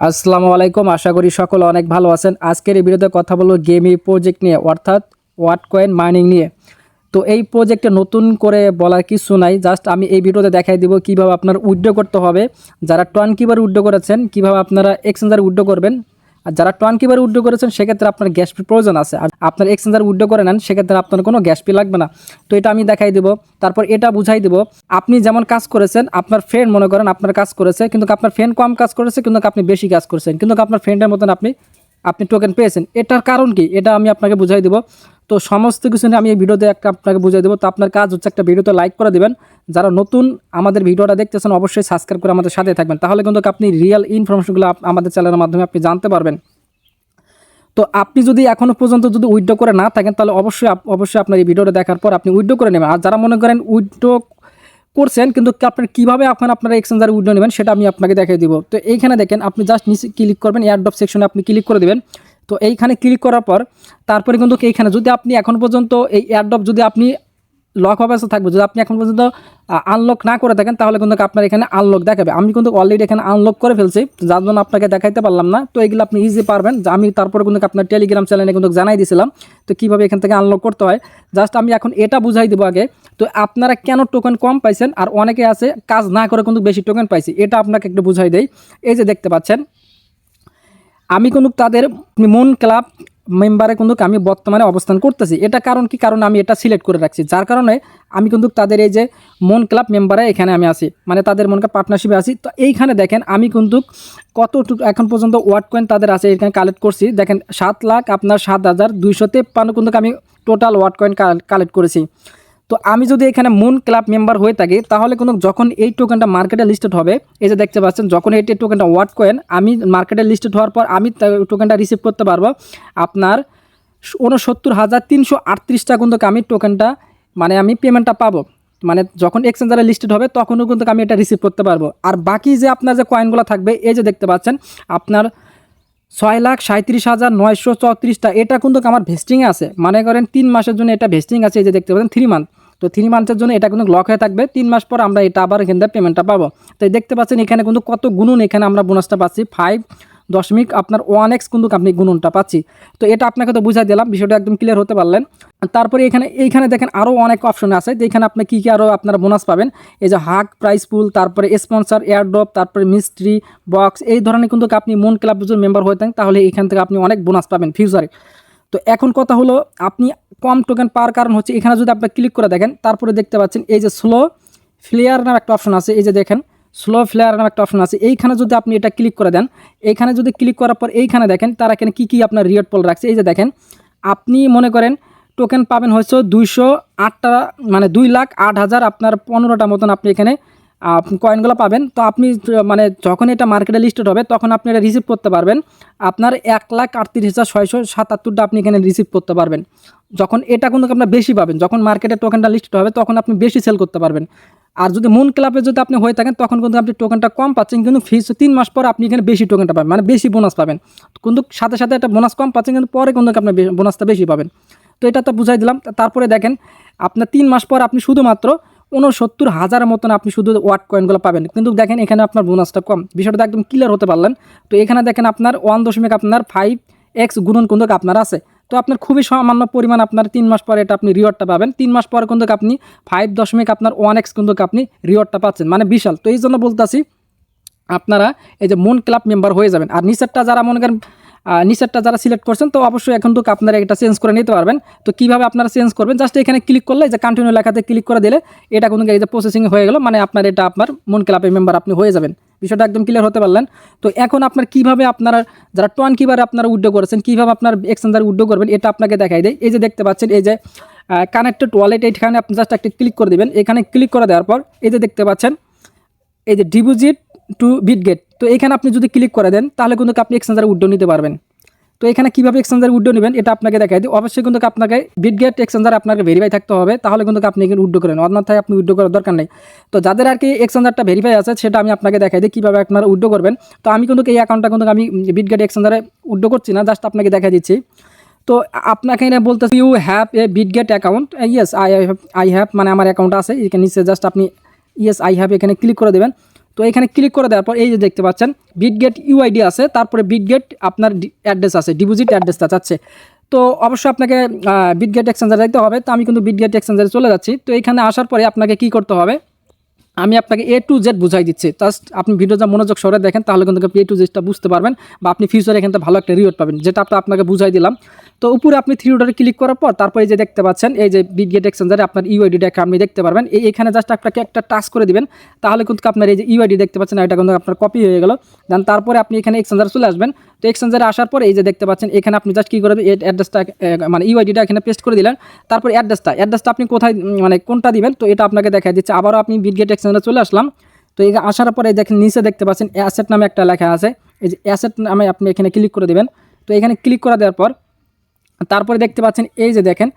আসসালামু আলাইকুম। আশা করি সকলে অনেক ভালো আছেন। আজকের এই ভিডিওতে কথা বলবো গেমি প্রজেক্ট নিয়ে, অর্থাৎ ওয়াটকয়েন মাইনিং নিয়ে। তো এই প্রজেক্টে নতুন করে বলার কিছু নাই, জাস্ট আমি এই ভিডিওতে দেখাই দিব কিভাবে আপনার উইথড্র করতে হবে। যারা টোয়েনকিবার উইথড্র করেছেন কিভাবে আপনারা এক্সচেঞ্জারে উইথড্র করবেন, আর যারা টোয়েনকিবার উইথড্র করেছেন সেক্ষেত্রে আপনার গ্যাস ফি প্রয়োজন আছে, আর আপনার এক্সচেঞ্জার উইথড্র করে নেন সেক্ষেত্রে আপনার কোনো গ্যাস ফি লাগবে না। তো এটা আমি দেখাই দেবো, তারপর এটা বুঝাই দেবো আপনি যেমন কাজ করেছেন। আপনার ফ্রেন্ড মনে করেন আপনার কাজ করেছে, কিন্তু আপনার ফ্রেন্ড কম কাজ করেছে, কিন্তু আপনি বেশি কাজ করেছেন, কিন্তু আপনার ফ্রেন্ডের মতন আপনি আপনি টোকেন পেয়েছেন। এটার কারণ কি এটা আমি আপনাকে বুঝাই দেবো। তো সমস্ত কিছু নিয়ে আমি এই ভিডিওতে আপনাকে বুঝিয়ে দেবো। তো আপনার কাজ হচ্ছে একটা ভিডিওতে লাইক করে দেবেন। যারা নতুন আমাদের ভিডিওটা দেখতেছেন অবশ্যই সাবস্ক্রাইব করে আমাদের সাথে থাকবেন, তাহলে কিন্তু আপনি রিয়েল ইনফরমেশনগুলো আমাদের চ্যানেলের মাধ্যমে আপনি জানতে পারবেন। তো আপনি যদি এখনও পর্যন্ত যদি উইথড্র করে না থাকেন তাহলে অবশ্যই আপনার এই ভিডিওটা দেখার পর আপনি উইথড্র করে নেবেন। আর যারা মনে করেন উইথড্র করছেন কিন্তু আপনার কীভাবে আপনারা এক্সচেঞ্জারে উইথড্র নেবেন সেটা আমি আপনাকে দেখিয়ে দিব। তো এইখানে দেখেন আপনি জাস্ট নিচে ক্লিক করবেন, এয়ারড্রপ সেকশনে আপনি ক্লিক করে দেবেন। তো এইখানে ক্লিক করার পর তারপরে কিন্তু এইখানে যদি আপনি এখন পর্যন্ত এই এয়ারড্রপ যদি আপনি লক অবস্থা থাকবে, যদি আপনি এখন পর্যন্ত আনলক না করে থাকেন তাহলে কিন্তু আপনার এখানে আনলক দেখাবে। আমি কিন্তু অলরেডি এখানে আনলক করে ফেলছি, যার জন্য আপনাকে দেখাইতে পারলাম না। তো এগুলো আপনি ইজি পারবেন, যে আমি তারপরে কিন্তু আপনার টেলিগ্রাম চ্যানেলে কিন্তু জানাই দিয়েছিলাম তো কীভাবে এখান থেকে আনলক করতে হয়। জাস্ট আমি এখন এটা বুঝাই দেবো আগে। তো আপনারা কেন টোকেন কম পাইছেন আর অনেকে আছে কাজ না করে কিন্তু বেশি টোকেন পাইছি, এটা আপনাকে একটু বুঝাই দেই। এই যে দেখতে পাচ্ছেন আমি কিন্তু তাদের মন ক্লাব মেম্বারে কিন্তু আমি বর্তমানে অবস্থান করতেছি। এটা কারণ কি, কারণ আমি এটা সিলেক্ট করে রাখছি, যার কারণে আমি কিন্তু তাদের এই যে মন ক্লাব মেম্বারে এখানে আমি আছি, মানে তাদের মন ক্লাব পার্টনারশিপে আছি। তো এইখানে দেখেন আমি কিন্তু কতটুকু এখন পর্যন্ত ওয়াটকয়েন তাদের আছে এখানে কালেক্ট করছি। দেখেন 7,02,253 কিন্তু আমি টোটাল ওয়াটকয়েন কালেক্ট করেছি। তো আমি যদি এখানে মুন ক্লাব মেম্বার হয়ে থাকি তাহলে কিন্তু যখন এই টোকেনটা মার্কেটে লিস্টেড হবে, এই যে দেখতে পাচ্ছেন যখন এই টোকেনটা ওয়াটকয়েন আমি মার্কেটে লিস্টেড হওয়ার পর আমি টোকেনটা রিসিভ করতে পারবো আপনার 69,338 টাকা কিন্তু আমি টোকেনটা মানে আমি পেমেন্টটা পাবো। মানে যখন এক্সচেঞ্জারে লিস্টেড হবে তখনও কিন্তু আমি এটা রিসিভ করতে পারবো। আর বাকি যে আপনার যে কয়েনগুলো থাকবে এই যে দেখতে পাচ্ছেন আপনার 6,37,934 এটা কিন্তু আমার ভেস্টিংয়ে আছে, মনে করেন 3 মাসের জন্য এটা ভেস্টিং আছে। এই যে দেখতে পাচ্ছেন 3 মান্থ। তো 3 মান্থের জন্য এটা কিন্তু লক হয়ে থাকবে, 3 মাস পর আমরা এটা আবার এখান থেকে পেমেন্টটা পাবো। তাই দেখতে পাচ্ছেন এখানে কিন্তু কত গুণন, এখানে আমরা বোনাসটা পাচ্ছি 5.1x কিন্তু আপনি গুণনটা পাচ্ছি। তো এটা আপনাকে তো বুঝাই দিলাম, বিষয়টা একদম ক্লিয়ার হতে পারলেন। তারপরে এইখানে দেখেন আরও অনেক অপশন আছে, যেখানে আপনি কী কী আরও আপনারা বোনাস পাবেন। এই যে হাক প্রাইস পুল, তারপরে স্পন্সর এয়ারড্রপ, তারপরে মিস্ট্রি বক্স, এই ধরনের কিন্তু আপনি মন ক্লাব যদি মেম্বার হয়ে থাকেন তাহলে এখান থেকে আপনি অনেক বোনাস পাবেন ফিউচারে। তো এখন কথা হলো আপনি কম টোকেন পাওয়ার কারণ হচ্ছে এখানে যদি আপনি ক্লিক করে দেখেন তারপরে দেখতে পাচ্ছেন এই যে স্লো ফ্লেয়ার নামে একটা অপশন আছে। এই যে দেখেন স্লো ফ্লেয়ার নামে একটা অপশন আছে, এইখানে যদি আপনি এটা ক্লিক করে দেন, এইখানে যদি ক্লিক করার পর এইখানে দেখেন তারা এখানে কী আপনার রিওয়ার্ড পল রাখছে। এই যে দেখেন আপনি মনে করেন টোকেন পাবেন হচ্ছে 208টা, মানে 2,08,000 আপনার 15টা মতন আপনি এখানে কয়েনগুলো পাবেন। তো আপনি মানে যখন এটা মার্কেটে লিস্টেড হবে তখন আপনি এটা রিসিভ করতে পারবেন আপনার 1,38,677টা আপনি এখানে রিসিভ করতে পারবেন। যখন এটা কিন্তু আপনার বেশি পাবেন, যখন মার্কেটে টোকেনটা লিস্টেড হবে তখন আপনি বেশি সেল করতে পারবেন। আর যদি মুন ক্লাবে যদি আপনি হয়ে থাকেন তখন কিন্তু আপনি টোকেনটা কম পাচ্ছেন, কিন্তু ফিস 3 মাস পর আপনি এখানে বেশি টোকেনটা পাবেন, মানে বেশি বোনাস পাবেন। কিন্তু সাথে সাথে একটা বোনাস কম পাচ্ছেন, কিন্তু পরে কিন্তু আপনার বোনাসটা বেশি পাবেন। তো এটা তো বুঝাই দিলাম। তারপরে দেখেন আপনার 3 মাস পর আপনি শুধুমাত্র 69,000 মতন আপনি শুধু ওয়াট কয়েনগুলো পাবেন, কিন্তু দেখেন এখানে আপনার বোনাসটা কম। বিষয়টা একদম ক্লিয়ার হতে পারলেন। তো এখানে দেখেন আপনার 1.5x গুণন কিন্তু আপনার আছে। তো আপনার খুবই সামান্য পরিমাণ আপনার 3 মাস পরে এটা আপনি রিওয়ার্ডটা পাবেন। 3 মাস পরে কিন্তু আপনি 5.1x কিন্তু আপনি রিওয়ার্ডটা পাচ্ছেন, মানে বিশাল। তো এই জন্য বলতেছি আপনারা এই যে মুন ক্লাব মেম্বার হয়ে যাবেন। আর নিচেরটা যারা মনে করেন নিচেরটা যারা সিলেক্ট করছেন তো অবশ্যই এখন তো আপনারা এটা চেঞ্জ করে নিতে পারবেন। তো কীভাবে আপনারা চেঞ্জ করবেন, জাস্ট এখানে ক্লিক করলে যে কন্টিনিউ লেখাতে ক্লিক করে দিলে এটা কোনো এই যে প্রসেসিং হয়ে গেল, মানে আপনার এটা আপনার মুন ক্লাবের মেম্বার আপনি হয়ে যাবেন। বিষয়টা একদম ক্লিয়ার হতে পারলেন। তো এখন আপনার কীভাবে আপনারা যারা টোয়েনকিবার আপনারা উইথড্র করেছেন কীভাবে আপনার এক্সচেঞ্জারে উইথড্র করবেন এটা আপনাকে দেখাই দেয়। এই যে দেখতে পাচ্ছেন এই যে কানেক্টেড ওয়ালেট, এইখানে আপনি জাস্ট একটা ক্লিক করে দেবেন। এখানে ক্লিক করে দেওয়ার পর এই যে দেখতে পাচ্ছেন এই যে ডিপোজিট টু বিটগেট, তো এখানে আপনি যদি ক্লিক করে দেন তাহলে কিন্তু আপনি এক্সচেঞ্জারে উইথড্র নিতে পারবেন। তো এখানে কীভাবে এক্সচেঞ্জারে উইথড্র নেবেন এটা আপনাকে দেখাই দিই। অবশ্যই কিন্তু আপনাকে বিটগেট এক্সচেঞ্জার আপনাকে ভেরিফাই থাকতে হবে, তাহলে কিন্তু আপনি এখানে উইথড্র করেন, অন্যথায় আপনি উইথড্র করার দরকার নেই। তো যাদের আর কি এক্সচেঞ্জারটা ভেরিফাই আছে সেটা আমি আপনাকে দেখাই দিই কীভাবে আপনারা উইথড্র করবেন। তো আমি কিন্তু এই অ্যাকাউন্টটা কিন্তু আমি বিটগেট এক্সচেঞ্জারে উইথড্র করছি না, জাস্ট আপনাকে দেখা দিচ্ছি। তো আপনাকে এখানে বলতেছি you have a Bitget account, yes I have, মানে আমার অ্যাকাউন্ট আছে। এখানে নিচে জাস্ট আপনি ইয়েস আই হ্যাভ এখানে ক্লিক করে দেবেন। তো এখানে ক্লিক করে দেওয়ার পর এই যে দেখতে পাচ্ছেন বিটগেট ইউআইডি আছে, তারপরে বিটগেট আপনার অ্যাড্রেস আছে, ডিপোজিট অ্যাড্রেসটা চাচ্ছে। তো অবশ্যই আপনাকে বিটগেট এক্সচেঞ্জারে যেতে হবে। তো আমি কিন্তু বিটগেট এক্সচেঞ্জারে চলে যাচ্ছি। তো এখানে আসার পরে আপনাকে কি করতে হবে, আমি আপনাকে A to Z বুঝাই দিচ্ছি, জাস্ট আপনি ভিডিওটা মনোযোগ সরে দেখেন, তাহলে কিন্তু আপনি A to Z বুঝতে পারবেন বা আপনি ফিউচারে এখান থেকে ভালো একটা রিওয়ার্ড পাবেন, যেটা আপনাকে বুঝাই দিলাম। তো উপরে আপনি থ্রি ডটে ক্লিক করার পর তারপরে এই যে দেখতে পাচ্ছেন এই যে বিটগেট এক্সচেঞ্জারে আপনার ইউআইডিটা আপনি দেখতে পারবেন। এখানে জাস্ট আপনাকে একটা টাচ করে দিবেন, তাহলে কিন্তু আপনার এই যে ইউআইডি দেখতে পাচ্ছেন এটা কিন্তু আপনার কপি হয়ে গেল। দেন তারপরে আপনি এখানে এক্সচেঞ্জারে চলে আসবেন। তো এক্সচেঞ্জারে আসার পরে এই যে দেখতে পাচ্ছেন এখানে আপনি জাস্ট কী করবেন, এই অ্যাড্রেসটা মানে ইউআইডিটা এখানে পেস্ট করে দিলেন। তারপর অ্যাড্রেসটা আপনি কোথায় মানে কোনটা দিবেন, তো এটা আপনাকে দেখা দিচ্ছে। আবারও আপনি বিটগেট এক্সচেঞ্জারে চলে আসলাম। তো এই আসার পরে দেখেন নিচে দেখতে পাচ্ছেন অ্যাসেট নামে একটা লেখা আছে, এই যে অ্যাসেট নামে আপনি এখানে ক্লিক করে দেবেন। তো এখানে ক্লিক করে দেওয়ার পর তারপরে দেখতে পাচ্ছেন এই যে দেখেন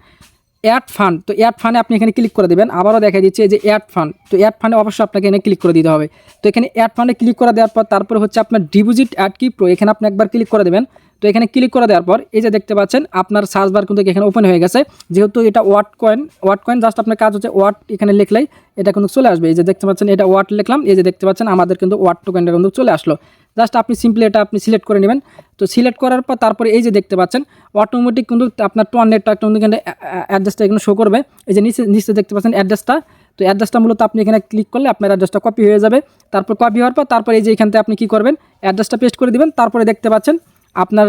অ্যাড ফান্ড। তো অ্যাড ফান্ডে আপনি এখানে ক্লিক করে দেবেন। আবারও দেখা দিচ্ছে এই যে অ্যাড ফান্ড। তো অ্যাড ফান্ডে অবশ্যই আপনাকে এখানে ক্লিক করে দিতে হবে। তো এখানে অ্যাড ফান্ডে ক্লিক করে দেওয়ার পর তারপরে হচ্ছে আপনার ডিপোজিট অ্যাড কি প্রো, এখানে আপনি একবার ক্লিক করে দেবেন। তো এখানে ক্লিক করে দেওয়ার পর এই যে দেখতে পাচ্ছেন আপনার সার্চ বার কিন্তু এখানে ওপেন হয়ে গেছে। যেহেতু এটা ওয়াট কয়েন জাস্ট আপনার কাজ হচ্ছে ওয়াট এখানে লিখলেই এটা কিন্তু চলে আসবে। এই যে দেখতে পাচ্ছেন এটা ওয়াট লিখলাম, এই যে দেখতে পাচ্ছেন আমাদের কিন্তু ওয়াট টোকেনটা কিন্তু চলে আসলো। জাস্ট আপনি সিম্পলি এটা আপনি সিলেক্ট করে নেবেন। তো সিলেক্ট করার পর তারপরে এই যে দেখতে পাচ্ছেন অটোমেটিক কিন্তু আপনার টোয়ান নেটটা কিন্তু এখানে অ্যাড্রেসটা এখানে শো করবে। এই যে নিচে দেখতে পাচ্ছেন অ্যাড্রেসটা। তো অ্যাড্রেসটা মূলত আপনি এখানে ক্লিক করলে আপনার অ্যাড্রেসটা কপি হয়ে যাবে। তারপর কপি হওয়ার পর তারপরে এই যে এখান থেকে আপনি কী করবেন, অ্যাড্রেসটা পেস্ট করে দিবেন। তারপরে দেখতে পাচ্ছেন আপনার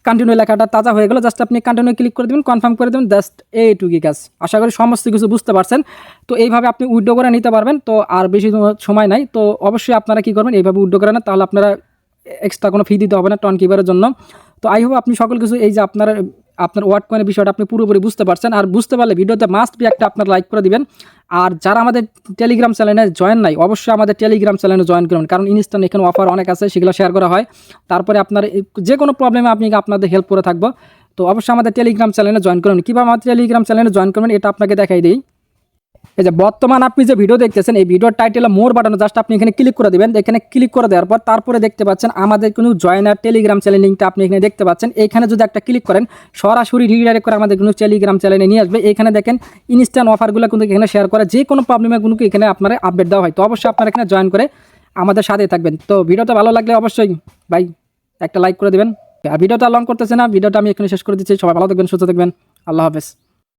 কন্টিনিউ লেখাটা তাজা হয়ে গেল। জাস্ট আপনি কন্টিনিউ ক্লিক করে দেবেন, কনফার্ম করে দেবেন। জাস্ট এইটুকুই কাজ। আশা করি সমস্ত কিছু বুঝতে পারছেন। তো এইভাবে আপনি উইথড্র করে নিতে পারবেন। তো আর বেশি সময় নাই। তো অবশ্যই আপনারা কী করবেন, এইভাবে উইথড্র করে না, তাহলে আপনারা এক্সট্রা কোনো ফি দিতে হবে না টন কিপারের জন্য। তো আই হোপ আপনি সকল কিছু এই যে আপনার ওয়ার্ড কয়েনের বিষয়টা আপনি পুরোপুরি বুঝতে পারছেন। আর বুঝতে পারলে ভিডিওতে মাস্ট বি একটা আপনার লাইক করে দিবেন। আর যারা আমাদের টেলিগ্রাম চ্যানেলে জয়েন নাই, অবশ্যই আমাদের টেলিগ্রাম চ্যানেলে জয়েন করবেন, কারণ ইনস্ট্যান্ট এখানে অফার অনেক আছে, সেগুলো শেয়ার করা হয়। তারপরে আপনার যে কোনো প্রবলেমে আপনি আপনাদের হেল্প করে থাকবো। তো অবশ্যই আমাদের টেলিগ্রাম চ্যানেলে জয়েন করবেন। কীভাবে আমাদের টেলিগ্রাম চ্যানেলে জয়েন করবেন এটা আপনাকে দেখাই দিই। এই যে বর্তমান আপনি যে ভিডিও দেখতেছেন, এই ভিডিওর টাইটেলে মোর বাটনে জাস্ট আপনি এখানে ক্লিক করে দেবেন। এখানে ক্লিক করে দেওয়ার পর তারপরে দেখতে পাচ্ছেন আমাদের কোনো জয়েনার টেলিগ্রাম চ্যানেল লিঙ্কটা আপনি এখানে দেখতে পাচ্ছেন। এইখানে যদি একটা ক্লিক করেন সরাসরি রিডাইরেক্ট করে আমাদের কোনো টেলিগ্রাম চ্যানেলে নিয়ে আসবে। এখানে দেখেন ইনস্ট্যান্ট অফারগুলো কিন্তু এখানে শেয়ার করে, যে কোনো প্রবলেমে কিন্তু এখানে আপনারা আপডেট দেওয়া হয়। তো অবশ্যই আপনারা এখানে জয়েন করে আমাদের সাথে থাকবেন। তো ভিডিওটা ভালো লাগলে অবশ্যই ভাই একটা লাইক করে দেবেন। আর ভিডিওটা লং করতেছে না, ভিডিওটা আমি এখানে শেষ করে দিচ্ছি। সবাই ভালো থাকবেন, সুস্থ থাকবেন। আল্লাহ হাফেজ।